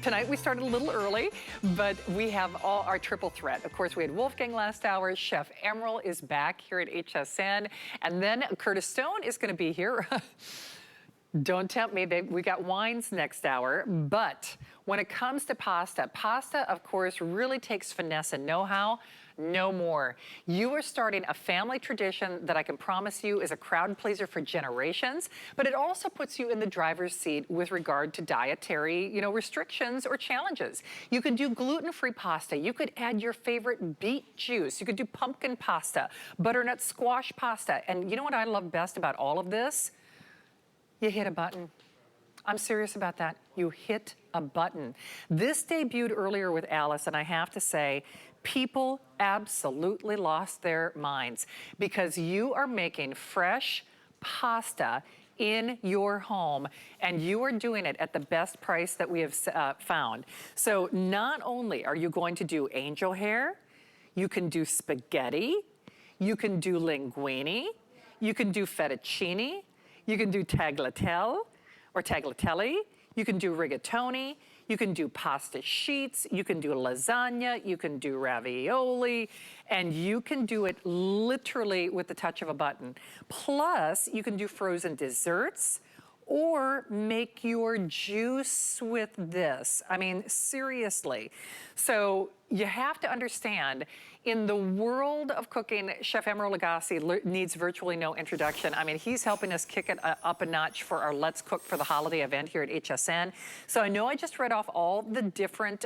Tonight we started a little early, but we have all our triple threat. Of course, we had Wolfgang last hour. Chef Emeril is back here at HSN. And then Curtis Stone is going to be here. Don't tempt me, we got wines next hour. But when it comes to pasta, pasta, of course, really takes finesse and know-how. No more. You are starting a family tradition that I can promise you is a crowd pleaser for generations, but it also puts you in the driver's seat with regard to dietary, restrictions or challenges. You can do gluten-free pasta. You could add your favorite beet juice. You could do pumpkin pasta, butternut squash pasta. And you know what I love best about all of this? You hit a button. I'm serious about that. You hit a button. This debuted earlier with Alice, and I have to say, people absolutely lost their minds because you are making fresh pasta in your home, and you are doing it at the best price that we have found. So not only are you going to do angel hair, you can do spaghetti, you can do linguini, you can do fettuccine, you can do tagliatelle or tagliatelle, you can do rigatoni, you can do pasta sheets, you can do lasagna, you can do ravioli, and you can do it literally with the touch of a button. Plus, you can do frozen desserts or make your juice with this. I mean, seriously. So you have to understand, in the world of cooking, Chef Emeril Lagasse needs virtually no introduction. I mean, he's helping us kick it up a notch for our Let's Cook for the Holiday event here at HSN. So I know I just read off all the different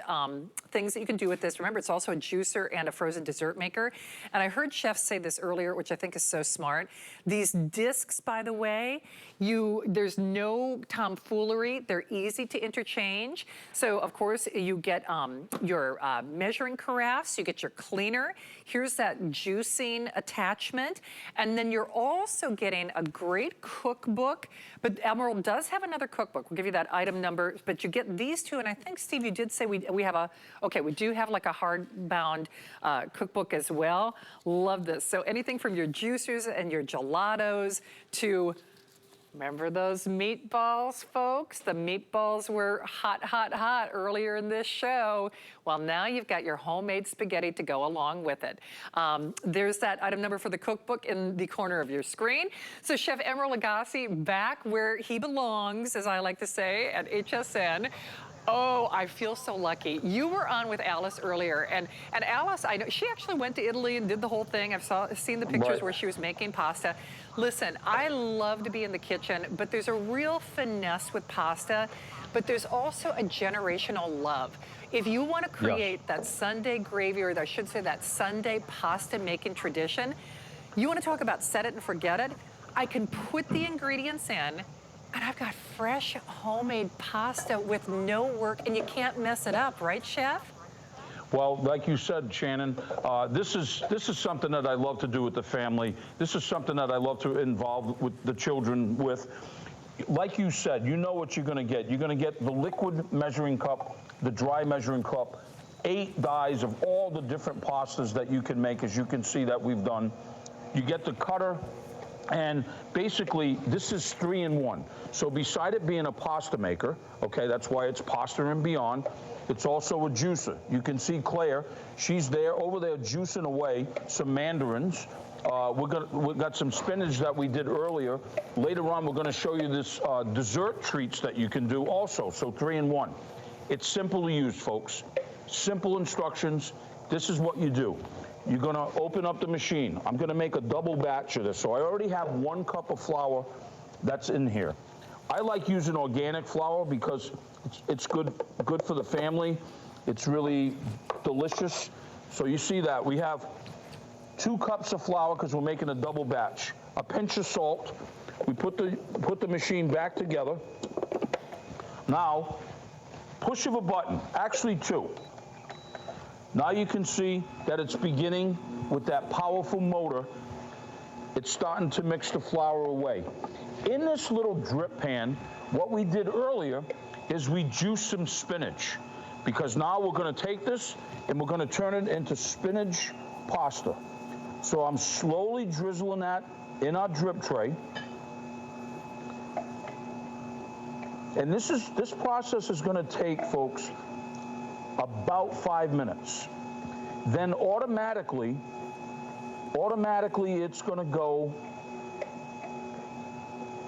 things that you can do with this. Remember, it's also a juicer and a frozen dessert maker. And I heard chefs say this earlier, which I think is so smart. These discs, by the way, there's no tomfoolery. They're easy to interchange. So, of course, you get your measuring carafes, you get your cleaner. Here's that juicing attachment. And then you're also getting a great cookbook. But Emeril does have another cookbook. We'll give you that item number. But you get these two. And I think, Steve, you did say we have we do have like a hardbound cookbook as well. Love this. So anything from your juicers and your gelatos to... Remember those meatballs, folks? The meatballs were hot, hot, hot earlier in this show. Well, now you've got your homemade spaghetti to go along with it. There's that item number for the cookbook in the corner of your screen. So Chef Emeril Lagasse back where he belongs, as I like to say, at HSN. Oh, I feel so lucky. You were on with Alice earlier, and Alice, I know she actually went to Italy and did the whole thing. I've seen the pictures where she was making pasta. Listen, I love to be in the kitchen, but there's a real finesse with pasta, but there's also a generational love. If you want to create that Sunday gravy, or I should say that Sunday pasta making tradition, you want to talk about set it and forget it, I can put the ingredients in, and I've got fresh homemade pasta with no work, and you can't mess it up, right, Chef? Well, like you said, Shannon, this is something that I love to do with the family. This is something that I love to involve with the children with. Like you said, you know what you're going to get. You're going to get the liquid measuring cup, the dry measuring cup, 8 dies of all the different pastas that you can make, as you can see that we've done. You get the cutter. And basically, this is 3-in-1. So beside it being a pasta maker, okay, that's why it's Pasta and Beyond, it's also a juicer. You can see Claire, she's there, over there juicing away some mandarins. We've got some spinach that we did earlier. Later on, we're gonna show you this dessert treats that you can do also, so 3-in-1. It's simple to use, folks. Simple instructions. This is what you do. You're gonna open up the machine. I'm gonna make a double batch of this. So I already have 1 cup of flour that's in here. I like using organic flour because it's good for the family. It's really delicious. So you see that we have 2 cups of flour because we're making a double batch. A pinch of salt. We put the machine back together. Now, push of a button, actually 2. Now you can see that it's beginning with that powerful motor. It's starting to mix the flour away. In this little drip pan, what we did earlier is we juiced some spinach, because now we're going to take this and we're going to turn it into spinach pasta. So I'm slowly drizzling that in our drip tray. And this process is going to take, folks, about 5 minutes. Then automatically it's going to go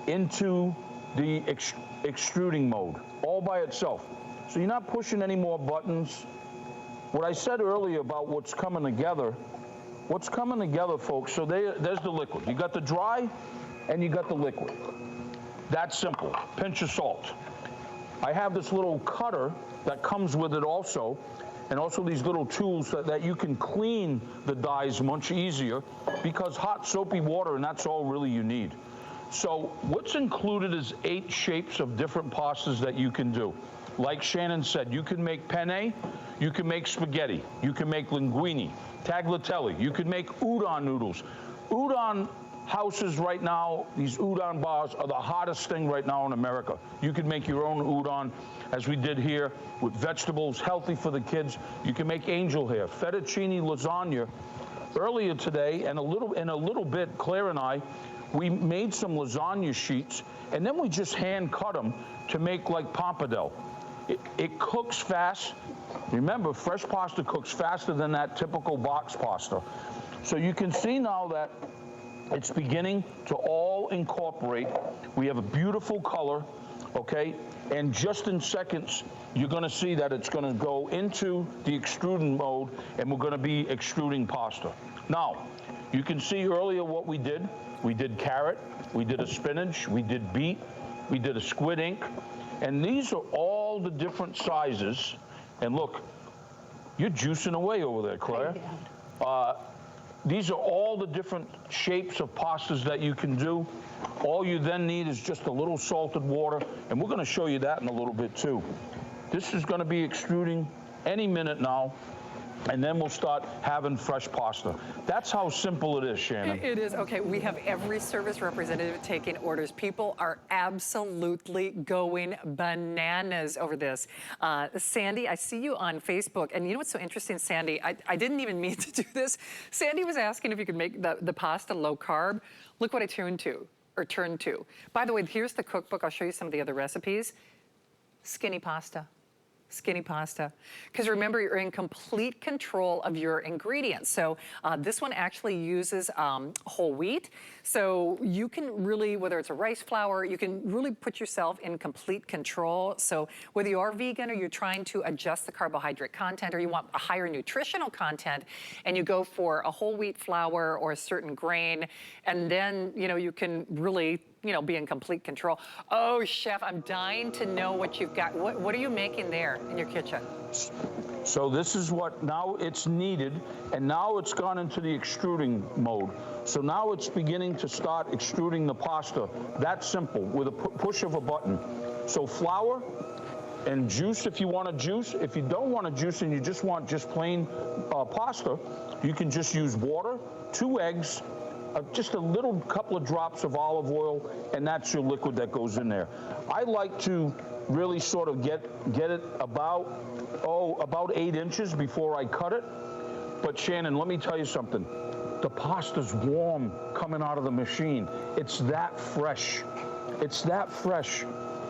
into the extruding mode all by itself. So you're not pushing any more buttons. What I said earlier about what's coming together, folks, so there's the liquid. You got the dry and you got the liquid. That's simple. Pinch of salt. I have this little cutter that comes with it also, and also these little tools that you can clean the dyes much easier, because hot soapy water, and that's all really you need. So what's included is 8 shapes of different pastas that you can do. Like Shannon said, you can make penne, you can make spaghetti, you can make linguini, tagliatelle, you can make udon noodles. Udon houses right now, these udon bars are the hottest thing right now in America. You can make your own udon, as we did here, with vegetables, healthy for the kids. You can make angel hair, fettuccine, lasagna. Earlier today, and in a little bit, Claire and I, we made some lasagna sheets, and then we just hand cut them to make like pappardelle. It cooks fast. Remember, fresh pasta cooks faster than that typical box pasta. So you can see now that it's beginning to all incorporate. We have a beautiful color, okay? And just in seconds, you're gonna see that it's gonna go into the extruding mode, and we're gonna be extruding pasta. Now, you can see earlier what we did. We did carrot, we did a spinach, we did beet, we did a squid ink, and these are all the different sizes. And look, you're juicing away over there, Claire. These are all the different shapes of pastas that you can do. All you then need is just a little salted water, and we're going to show you that in a little bit too. This is going to be extruding any minute now, and then we'll start having fresh pasta. That's how simple it is, Shannon. It is. Okay, we have every service representative taking orders. People are absolutely going bananas over this. Sandy, I see you on Facebook, and you know what's so interesting, Sandy? I didn't even mean to do this. Sandy was asking if you could make the pasta low carb. Look what I turned to. By the way, here's the cookbook. I'll show you some of the other recipes. Skinny pasta. Because remember, you're in complete control of your ingredients. So this one actually uses whole wheat. So you can really, whether it's a rice flour, you can really put yourself in complete control. So whether you are vegan or you're trying to adjust the carbohydrate content, or you want a higher nutritional content, and you go for a whole wheat flour or a certain grain, and then, you know, you can really, you know, be in complete control. Oh, chef, I'm dying to know what you've got. What are you making there in your kitchen? So this is what now it's needed, and now it's gone into the extruding mode. So now it's beginning to start extruding the pasta. That simple, with a push of a button. So flour and juice if you want to juice. If you don't want to juice and you just want just plain pasta, you can just use water, 2 eggs, just a little couple of drops of olive oil, and that's your liquid that goes in there. I like to really sort of get it about 8 inches before I cut it. But Shannon, let me tell you something. The pasta's warm coming out of the machine. It's that fresh. It's that fresh.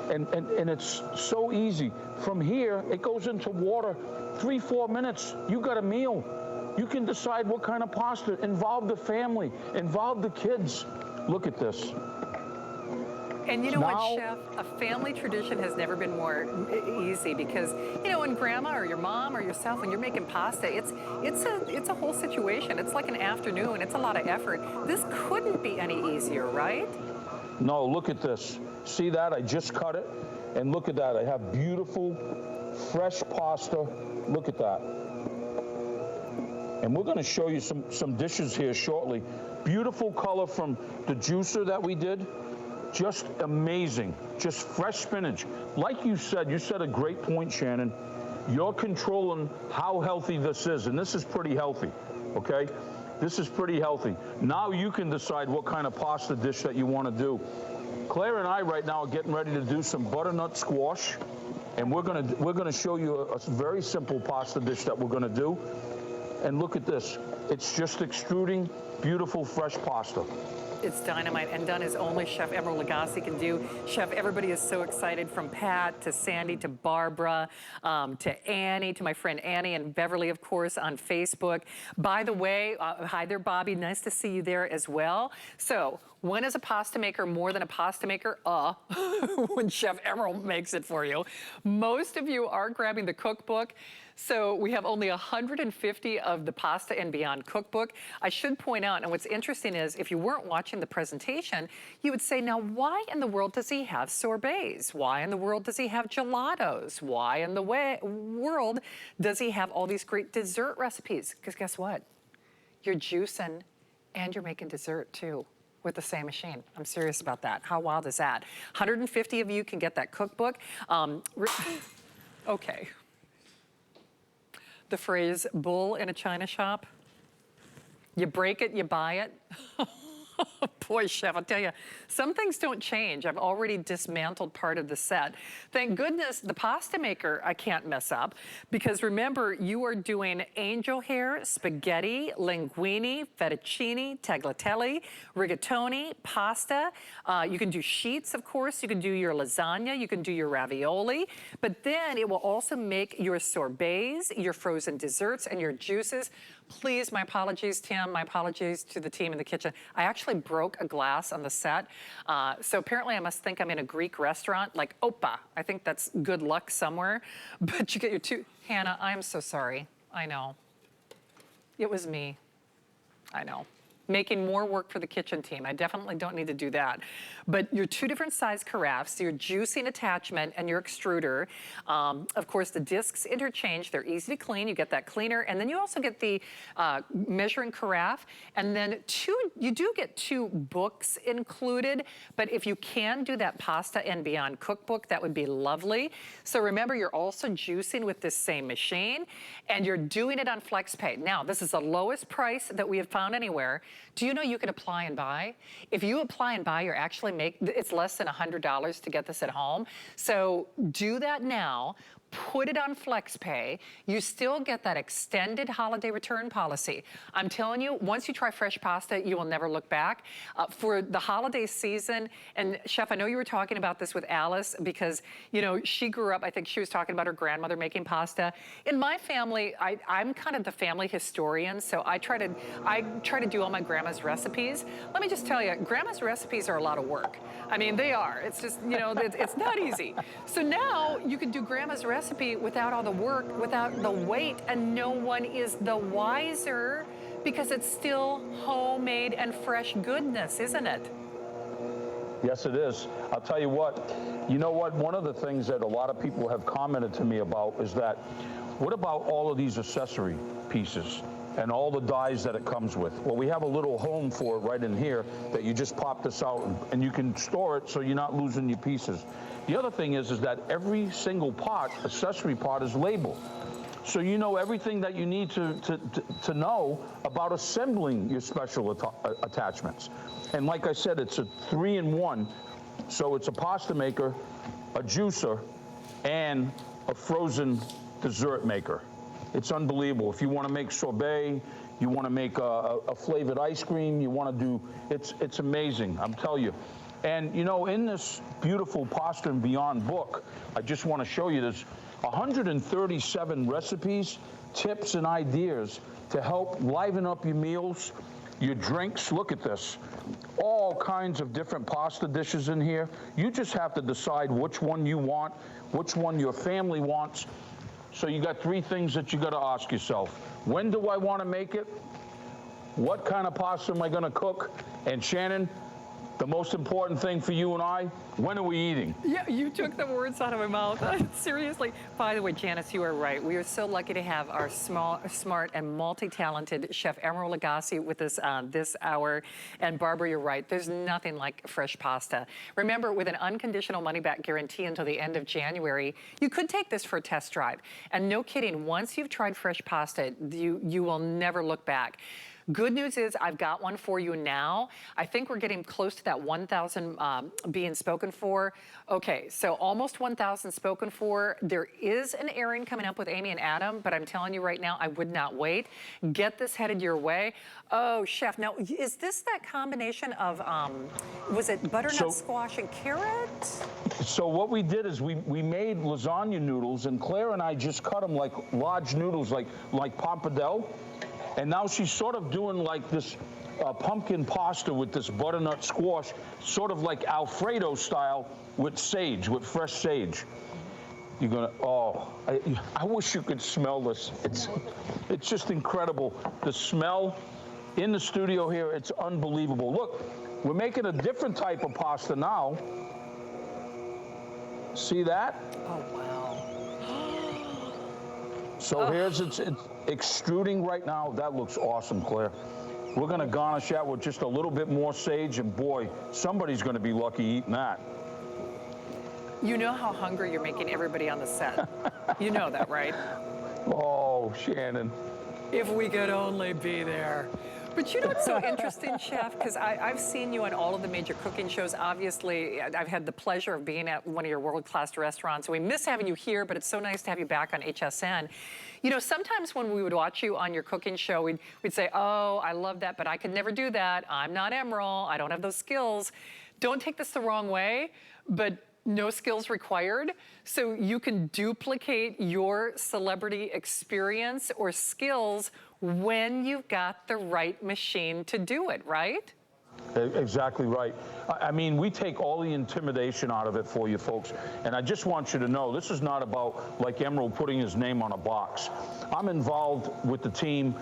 And it's so easy. From here, it goes into water. 3-4 minutes, you got a meal. You can decide what kind of pasta. Involve the family, involve the kids. Look at this. And you know what, Chef? A family tradition has never been more easy, because, you know, when grandma or your mom or yourself, when you're making pasta, it's a whole situation. It's like an afternoon. It's a lot of effort. This couldn't be any easier, right? No, look at this. See that? I just cut it. And look at that. I have beautiful, fresh pasta. Look at that. And we're going to show you some dishes here shortly. Beautiful color from the juicer that we did. Just amazing. Just fresh spinach. Like you said a great point, Shannon. You're controlling how healthy this is, and this is pretty healthy, okay? This is pretty healthy. Now you can decide what kind of pasta dish that you want to do. Claire and I right now are getting ready to do some butternut squash, and we're gonna show you a very simple pasta dish that we're gonna do. And look at this. It's just extruding beautiful, fresh pasta. It's dynamite and done as only Chef Emeril Lagasse can do. Chef, everybody is so excited, from Pat to Sandy to Barbara to Annie, to my friend Annie and Beverly, of course, on Facebook. By the way, hi there, Bobby. Nice to see you there as well. So, when is a pasta maker more than a pasta maker? When Chef Emeril makes it for you. Most of you are grabbing the cookbook. So we have only 150 of the Pasta and Beyond cookbook. I should point out, and what's interesting is, if you weren't watching the presentation, you would say, now why in the world does he have sorbets? Why in the world does he have gelatos? Why in the world does he have all these great dessert recipes? Because guess what? You're juicing and you're making dessert too with the same machine. I'm serious about that. How wild is that? 150 of you can get that cookbook. Okay. The phrase bull in a china shop, you break it, you buy it. Boy, Chef, I'll tell you, some things don't change. I've already dismantled part of the set. Thank goodness the pasta maker I can't mess up, because remember, you are doing angel hair, spaghetti, linguini, fettuccine, tagliatelle, rigatoni, pasta. You can do sheets, of course. You can do your lasagna. You can do your ravioli. But then it will also make your sorbets, your frozen desserts, and your juices. Please, my apologies, Tim. My apologies to the team in the kitchen. I actually broke a glass on the set. So apparently I must think I'm in a Greek restaurant, like Opa. I think that's good luck somewhere. But you get your two. Hannah, I'm so sorry. I know. It was me. I know. Making more work for the kitchen team. I definitely don't need to do that. But your two different size carafes, your juicing attachment and your extruder. Of course, the discs interchange. They're easy to clean. You get that cleaner. And then you also get the measuring carafe. And then you do get 2 books included. But if you can do that Pasta and Beyond cookbook, that would be lovely. So remember, you're also juicing with this same machine. And you're doing it on FlexPay. Now, this is the lowest price that we have found anywhere. Do you know you can apply and buy? If you apply and buy, you're actually it's less than $100 to get this at home. So do that now. Put it on FlexPay. You still get that extended holiday return policy. I'm telling you, once you try fresh pasta, you will never look back. For the holiday season, and Chef, I know you were talking about this with Alice, because, you know, she grew up, I think she was talking about her grandmother making pasta. In my family, I'm kind of the family historian, so I try to do all my grandma's recipes. Let me just tell you, grandma's recipes are a lot of work. I mean, they are. It's just, you know, it's not easy. So now you can do grandma's recipe without all the work, without the wait, and no one is the wiser, because it's still homemade and fresh goodness, isn't it? Yes, it is. I'll tell you what, one of the things that a lot of people have commented to me about is that, what about all of these accessory pieces and all the dyes that it comes with? Well, we have a little home for it right in here that you just pop this out and you can store it so you're not losing your pieces. The other thing is that every single pot, accessory pot, is labeled. So you know everything that you need to know about assembling your special attachments. And like I said, it's a 3-in-1. So it's a pasta maker, a juicer, and a frozen dessert maker. It's unbelievable. If you want to make sorbet, you want to make a flavored ice cream, you want to do, it's amazing, I'm telling you. And you know, in this beautiful Pasta and Beyond book, I just want to show you this, 137 recipes, tips, and ideas to help liven up your meals, your drinks. Look at this. All kinds of different pasta dishes in here. You just have to decide which one you want, which one your family wants. So you got 3 things that you got to ask yourself. When do I want to make it? What kind of pasta am I going to cook? And Shannon, the most important thing for you and I, when are we eating? Yeah, you took the words out of my mouth. Seriously. By the way, Janice, you are right. We are so lucky to have our smart and multi-talented Chef Emeril Lagasse with us this hour. And Barbara, you're right. There's nothing like fresh pasta. Remember, with an unconditional money-back guarantee until the end of January, you could take this for a test drive. And no kidding, once you've tried fresh pasta, you will never look back. Good news is I've got one for you now. I think we're getting close to that 1,000 being spoken for. Okay, so almost 1,000 spoken for. There is an airing coming up with Amy and Adam, but I'm telling you right now, I would not wait. Get this headed your way. Oh, chef, now is this that combination of, was it butternut squash and carrot? So what we did is we made lasagna noodles, and Claire and I just cut them like large noodles, like pappardelle. And now she's sort of doing like this pumpkin pasta with this butternut squash, sort of like Alfredo style with sage, with fresh sage. You're gonna, oh, I wish you could smell this. It's just incredible. The smell in the studio here, it's unbelievable. Look, we're making a different type of pasta now. See that? Oh, wow. So here's it's extruding right now. That looks awesome, Claire. We're gonna garnish that with just a little bit more sage, and boy, somebody's gonna be lucky eating that. You know how hungry you're making everybody on the set. You know that, right? Oh, Shannon. If we could only be there. But you know what's so interesting, Chef? Because I've seen you on all of the major cooking shows. Obviously, I've had the pleasure of being at one of your world-class restaurants. We miss having you here, but it's so nice to have you back on HSN. You know, sometimes when we would watch you on your cooking show, we'd say, oh, I love that, but I could never do that. I'm not Emeril. I don't have those skills. Don't take this the wrong way, but no skills required. So you can duplicate your celebrity experience or skills when you've got the right machine to do it, right? Exactly right. I mean, we take all the intimidation out of it for you folks. And I just want you to know, this is not about like Emeril putting his name on a box. I'm involved with the team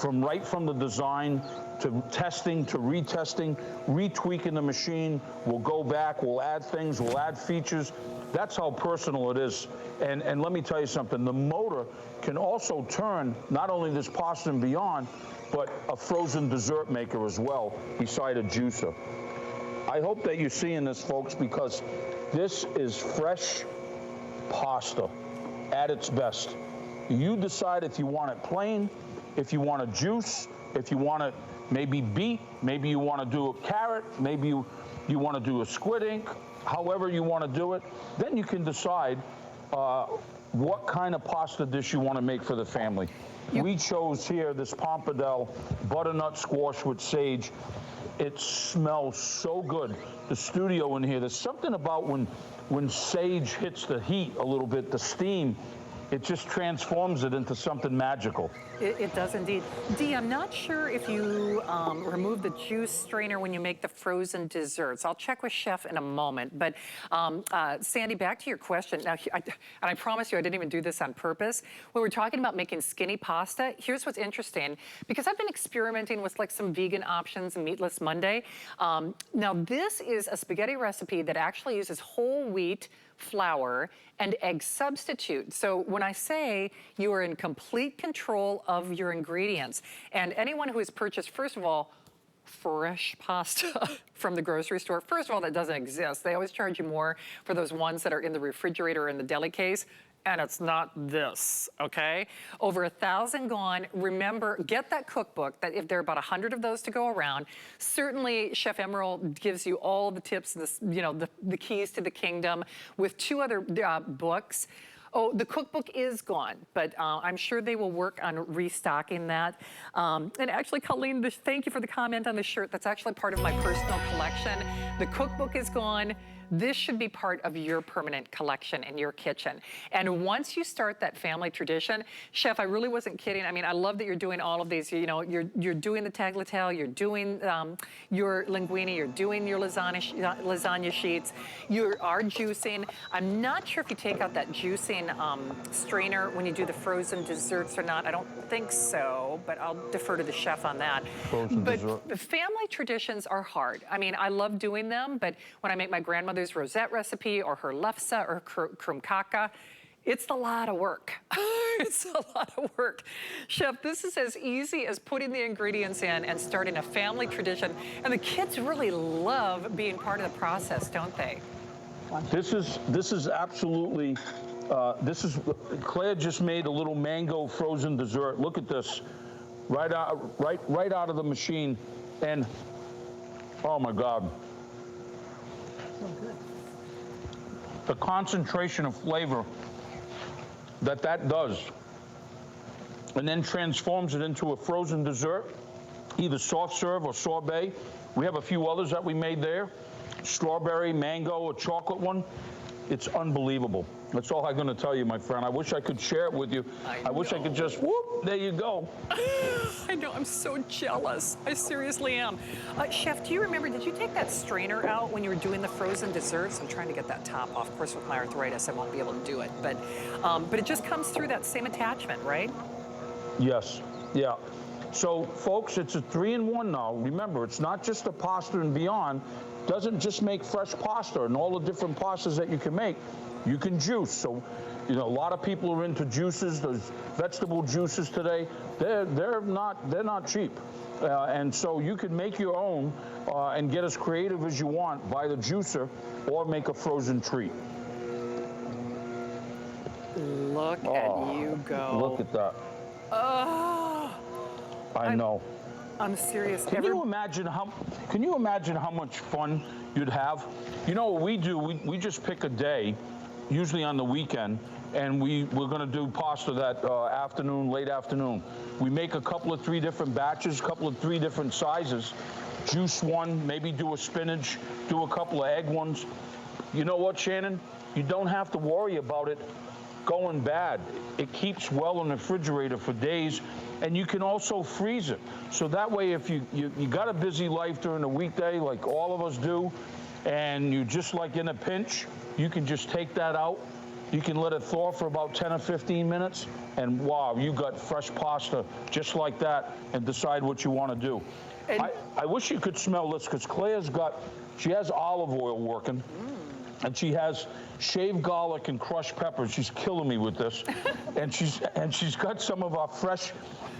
right from the design to testing, to retesting, retweaking the machine. We'll go back, we'll add things, we'll add features. That's how personal it is. And let me tell you something, the motor can also turn not only this Pasta and Beyond, but a frozen dessert maker as well, beside a juicer. I hope that you're seeing this, folks, because this is fresh pasta at its best. You decide if you want it plain, if you want a juice, if you want it maybe beet, maybe you want to do a carrot, maybe you want to do a squid ink, however you want to do it. Then you can decide what kind of pasta dish you want to make for the family. We chose here this pappardelle butternut squash with sage. It smells so good. The studio in here, there's something about when sage hits the heat a little bit, the steam, it just transforms it into something magical. It does indeed. Dee, I'm not sure if you remove the juice strainer when you make the frozen desserts. I'll check with Chef in a moment. But Sandy, back to your question. Now, and I promise you I didn't even do this on purpose. When we're talking about making skinny pasta, here's what's interesting. Because I've been experimenting with like some vegan options and Meatless Monday. Now, this is a spaghetti recipe that actually uses whole wheat flour and egg substitute. So when I say you are in complete control of your ingredients, and anyone who has purchased, first of all, fresh pasta from the grocery store, first of all, that doesn't exist. They always charge you more for those ones that are in the refrigerator or in the deli case. And it's not this, okay? Over 1,000 gone. Remember, get that cookbook, that if there are about 100 of those to go around. Certainly, Chef Emeril gives you all the tips, the keys to the kingdom with 2 other books. Oh, the cookbook is gone, but I'm sure they will work on restocking that. And actually, Colleen, thank you for the comment on the shirt. That's actually part of my personal collection. The cookbook is gone. This should be part of your permanent collection in your kitchen. And once you start that family tradition, Chef, I really wasn't kidding. I mean, I love that you're doing all of these. You know, you're doing the tagliatelle, you're doing your linguini, you're doing your lasagna sheets, you are juicing. I'm not sure if you take out that juicing strainer when you do the frozen desserts or not. I don't think so, but I'll defer to the chef on that. But family traditions are hard. I mean, I love doing them, but when I make my grandmother's rosette recipe or her lefse or krumkaka, it's a lot of work. It's a lot of work. Chef, this is as easy as putting the ingredients in and starting a family tradition. And the kids really love being part of the process, don't they? This is absolutely, Claire just made a little mango frozen dessert. Look at this. right out of the machine, and oh my God. So good. The concentration of flavor that does, and then transforms it into a frozen dessert, either soft serve or sorbet. We have a few others that we made there, strawberry, mango, a chocolate one. It's unbelievable. That's all I'm going to tell you, my friend. I wish I could share it with you. I wish I could just, whoop, there you go. I know, I'm so jealous. I seriously am. Chef, do you remember, did you take that strainer out when you were doing the frozen desserts? I'm trying to get that top off. Of course, with my arthritis, I won't be able to do it. But it just comes through that same attachment, right? Yes, yeah. So, folks, it's a 3-in-1 now. Remember, it's not just a pasta and beyond. Doesn't just make fresh pasta and all the different pastas that you can make. You can juice. So, you know, a lot of people are into juices. Those vegetable juices today, they're not cheap. And so you can make your own and get as creative as you want by the juicer, or make a frozen treat. Look at you go. Look at that. Oh, I know. I'm serious. Can you imagine how much fun you'd have? You know what we do? We just pick a day, usually on the weekend, and we're going to do pasta that afternoon, late afternoon. We make a couple of 3 different batches, couple of 3 different sizes, juice one, maybe do a spinach, do a couple of egg ones. You know what, Shannon? You don't have to worry about it going bad. It keeps well in the refrigerator for days, and you can also freeze it. So that way, if you got a busy life during the weekday, like all of us do, and you just like in a pinch, you can just take that out. You can let it thaw for about 10 or 15 minutes, and wow, you got fresh pasta just like that, and decide what you want to do. I wish you could smell this, because Claire's she has olive oil working. And she has shaved garlic and crushed peppers. She's killing me with this. and she's got some of our fresh,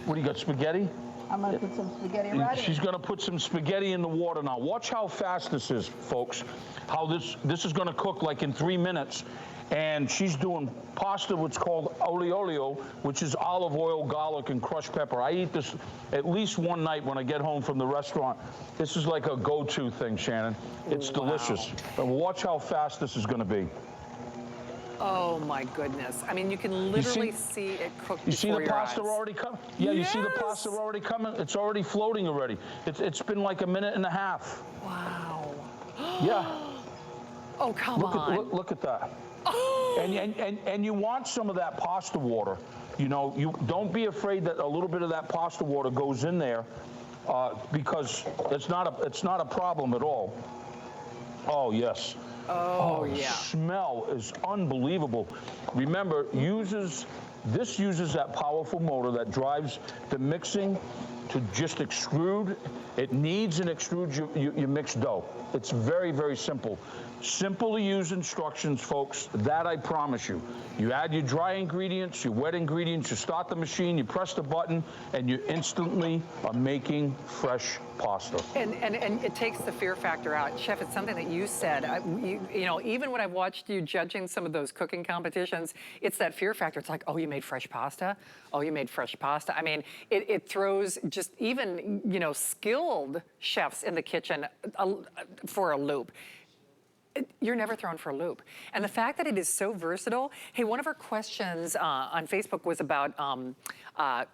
what do you got, spaghetti? I'm gonna put some spaghetti right in. She's gonna put some spaghetti in the water now. Watch how fast this is, folks. How this is gonna cook like in 3 minutes. And she's doing pasta, what's called olio, which is olive oil, garlic, and crushed pepper. I eat this at least one night when I get home from the restaurant. This is like a go-to thing, Shannon. It's delicious. And watch how fast this is going to be. Oh my goodness! I mean, you can literally see it cook. You see the pasta eyes. already coming? Yeah, yes. You see the pasta already coming? It's already floating already. It's been like a minute and a half. Wow. Yeah. Oh, come on. Look at that. Oh. And you want some of that pasta water. You know, you don't be afraid that a little bit of that pasta water goes in there, because it's not a problem at all. Oh yes. Oh yeah. The smell is unbelievable. Remember, this uses that powerful motor that drives the mixing to just extrude. It needs and extrudes your mixed dough. It's very, very simple. Simple to use instructions, folks. That I promise you. You add your dry ingredients, your wet ingredients, you start the machine, you press the button, and you instantly are making fresh pasta. And it takes the fear factor out. Chef, it's something that you said. You know, even when I've watched you judging some of those cooking competitions, it's that fear factor. It's like, oh, you made fresh pasta? Oh, you made fresh pasta. I mean, it throws just even, you know, skilled chefs in the kitchen for a loop. You're never thrown for a loop. And the fact that it is so versatile. Hey, one of our questions on Facebook was about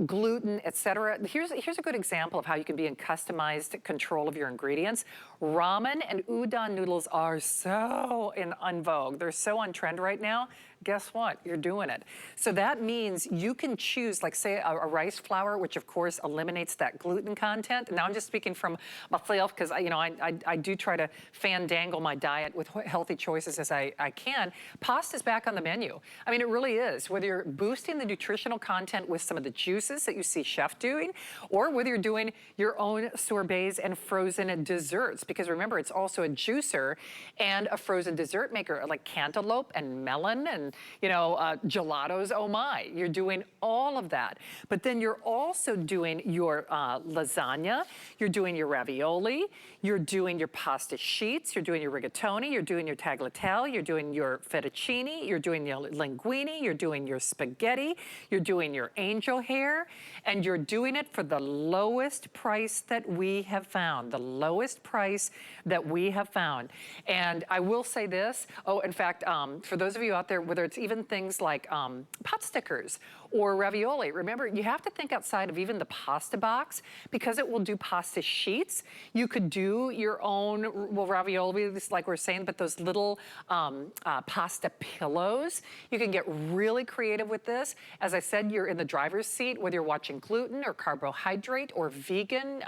gluten, etc. Here's a good example of how you can be in customized control of your ingredients. Ramen and udon noodles are so en vogue. They're so on trend right now. Guess what? You're doing it. So that means you can choose, like say a rice flour, which of course eliminates that gluten content. Now I'm just speaking from myself, because I do try to fandangle my diet with healthy choices as I can. Pasta's back on the menu. I mean, it really is. Whether you're boosting the nutritional content with some of the juices that you see chef doing, or whether you're doing your own sorbets and frozen desserts, because remember, it's also a juicer and a frozen dessert maker, like cantaloupe and melon and gelatos, oh my. You're doing all of that. But then you're also doing your lasagna, you're doing your ravioli, you're doing your pasta sheets, you're doing your rigatoni, you're doing your tagliatelle, you're doing your fettuccine, you're doing your linguini, you're doing your spaghetti, you're doing your angel hair, and you're doing it for the lowest price that we have found, the lowest price that we have found. And I will say this, in fact, for those of you out there, whether it's even things like pot stickers or ravioli, remember, you have to think outside of even the pasta box because it will do pasta sheets. You could do your own, ravioli, like we're saying, but those little pasta pillows. You can get really creative with this. As I said, you're in the driver's seat, whether you're watching gluten or carbohydrate or vegan.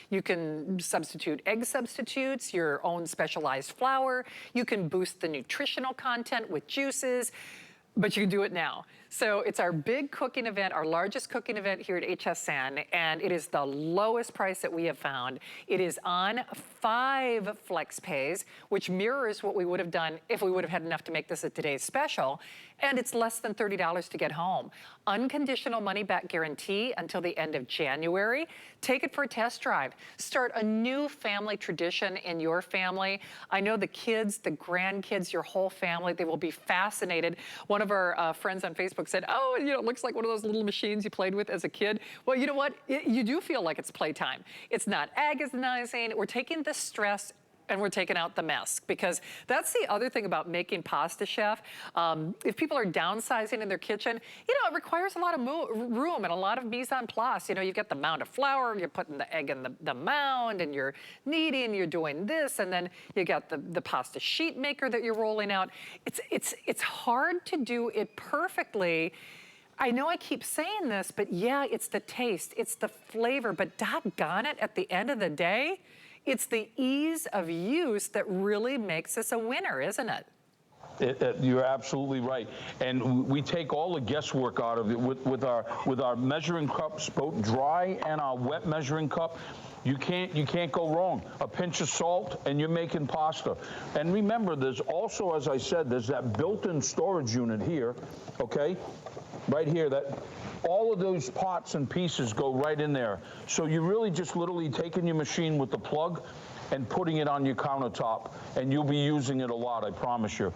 You can substitute egg substitutes, your own specialized flour. You can boost the nutritional content with juices, but you can do it now. So it's our big cooking event, our largest cooking event here at HSN, and it is the lowest price that we have found. It is on 5 flex pays, which mirrors what we would have done if we would have had enough to make this a today's special, and it's less than $30 to get home. Unconditional money back guarantee until the end of January. Take it for a test drive. Start a new family tradition in your family. I know the kids, the grandkids, your whole family, they will be fascinated. One of our friends on Facebook said, oh, it looks like one of those little machines you played with as a kid. Well, you know what? You do feel like it's playtime. It's not agonizing. We're taking the stress and we're taking out the mess, because that's the other thing about making pasta, Chef. If people are downsizing in their kitchen, it requires a lot of room and a lot of mise en place. You've got the mound of flour, you're putting the egg in the mound, and you're kneading, you're doing this, and then you got the pasta sheet maker that you're rolling out. It's hard to do it perfectly. I know I keep saying this, but yeah, it's the taste, it's the flavor, but doggone it, at the end of the day, it's the ease of use that really makes this a winner, isn't it? You're absolutely right, and we take all the guesswork out of it with our measuring cups, both dry and our wet measuring cup. You can't go wrong. A pinch of salt, and you're making pasta. And remember, there's also, as I said, there's that built-in storage unit here, okay, right here. That all of those pots and pieces go right in there. So you're really just literally taking your machine with the plug and putting it on your countertop, and you'll be using it a lot, I promise you.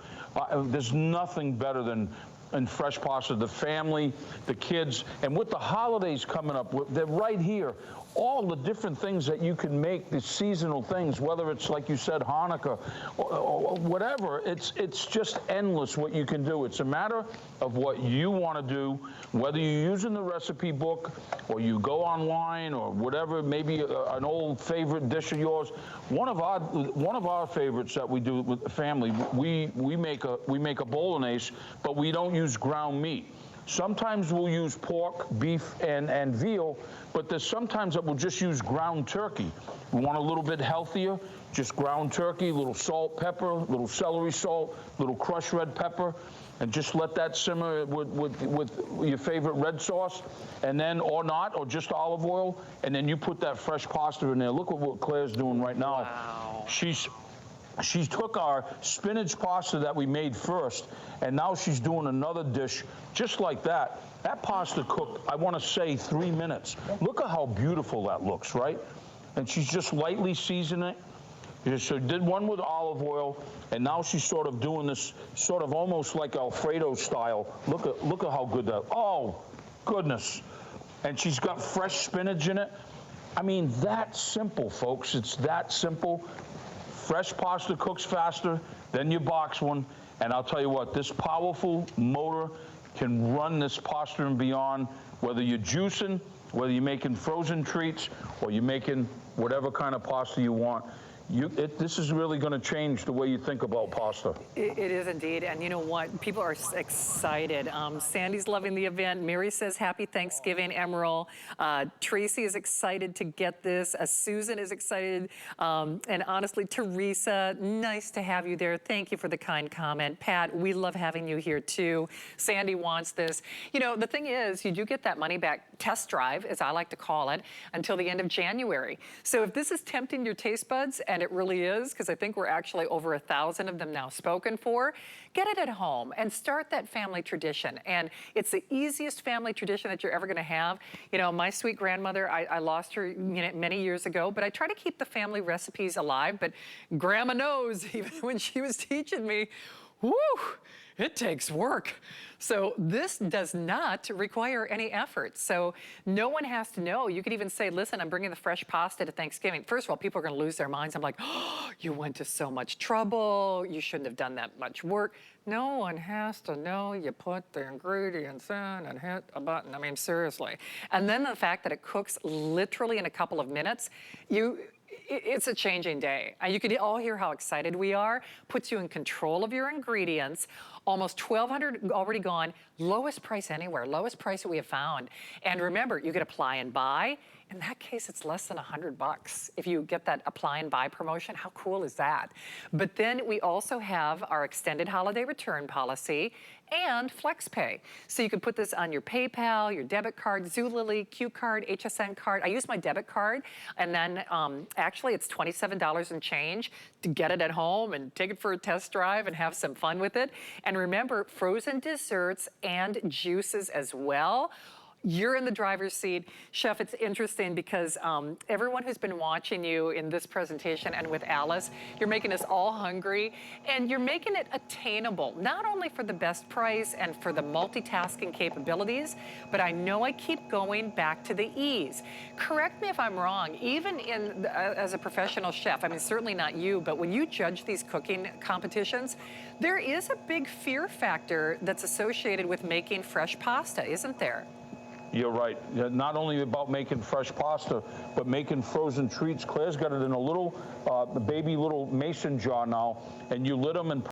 There's nothing better than fresh pasta. The family, the kids, and with the holidays coming up, they're right here. All the different things that you can make, the seasonal things, whether it's, like you said, Hanukkah, or whatever, it's just endless what you can do. It's a matter of what you want to do, whether you're using the recipe book or you go online or whatever, maybe an old favorite dish of yours. One of our favorites that we do with the family, we make a bolognese, but we don't use ground meat. Sometimes we'll use pork, beef, and veal, but there's sometimes that we'll just use ground turkey. We want a little bit healthier, just ground turkey, little salt, pepper, little celery salt, little crushed red pepper, and just let that simmer with your favorite red sauce, and then, or not, or just olive oil, and then you put that fresh pasta in there. Look at what Claire's doing right now. Wow. She took our spinach pasta that we made first, and now she's doing another dish just like that. That pasta cooked, I want to say, 3 minutes. Look at how beautiful that looks, right? And she's just lightly seasoning it. So did one with olive oil, and now she's sort of doing this sort of almost like Alfredo style. Look at how good that, oh, goodness. And she's got fresh spinach in it. I mean, that simple, folks. It's that simple. Fresh pasta cooks faster than your box one, and I'll tell you what, this powerful motor can run this Pasta and Beyond, whether you're juicing, whether you're making frozen treats, or you're making whatever kind of pasta you want. This is really going to change the way you think about pasta. It is indeed, and you know what? People are excited. Sandy's loving the event. Mary says happy Thanksgiving, Emeril. Tracy is excited to get this. Susan is excited. And honestly, Teresa, nice to have you there. Thank you for the kind comment. Pat, we love having you here too. Sandy wants this. You know, the thing is, you do get that money back test drive, as I like to call it, until the end of January. So if this is tempting your taste buds and and it really is, because I think we're actually over 1,000 of them now spoken for. Get it at home and start that family tradition. And it's the easiest family tradition that you're ever going to have. You know, my sweet grandmother, I lost her many years ago, but I try to keep the family recipes alive. But Grandma knows, even when she was teaching me, whoo, it takes work. So this does not require any effort. So no one has to know. You could even say, listen, I'm bringing the fresh pasta to Thanksgiving. First of all, people are going to lose their minds. I'm like, oh, you went to so much trouble. You shouldn't have done that much work. No one has to know you put the ingredients in and hit a button. I mean, seriously. And then the fact that it cooks literally in a couple of minutes, it's a changing day. You could all hear how excited we are. Puts you in control of your ingredients. Almost 1,200 already gone. Lowest price anywhere. Lowest price that we have found. And remember, you could apply and buy. In that case, it's less than $100 if you get that apply and buy promotion. How cool is that? But then we also have our extended holiday return policy and FlexPay. So you can put this on your PayPal, your debit card, Zulily, Q card, HSN card. I use my debit card, and then actually it's $27 and change to get it at home and take it for a test drive and have some fun with it. And remember, frozen desserts and juices as well. You're in the driver's seat. Chef, it's interesting because everyone who's been watching you in this presentation and with Alice, you're making us all hungry, and you're making it attainable, not only for the best price and for the multitasking capabilities, but I know I keep going back to the ease. Correct me if I'm wrong, even as a professional chef, I mean, certainly not you, but when you judge these cooking competitions, there is a big fear factor that's associated with making fresh pasta, isn't there? You're right. Not only about making fresh pasta, but making frozen treats. Claire's got it in a little baby little mason jar now, and you lit them and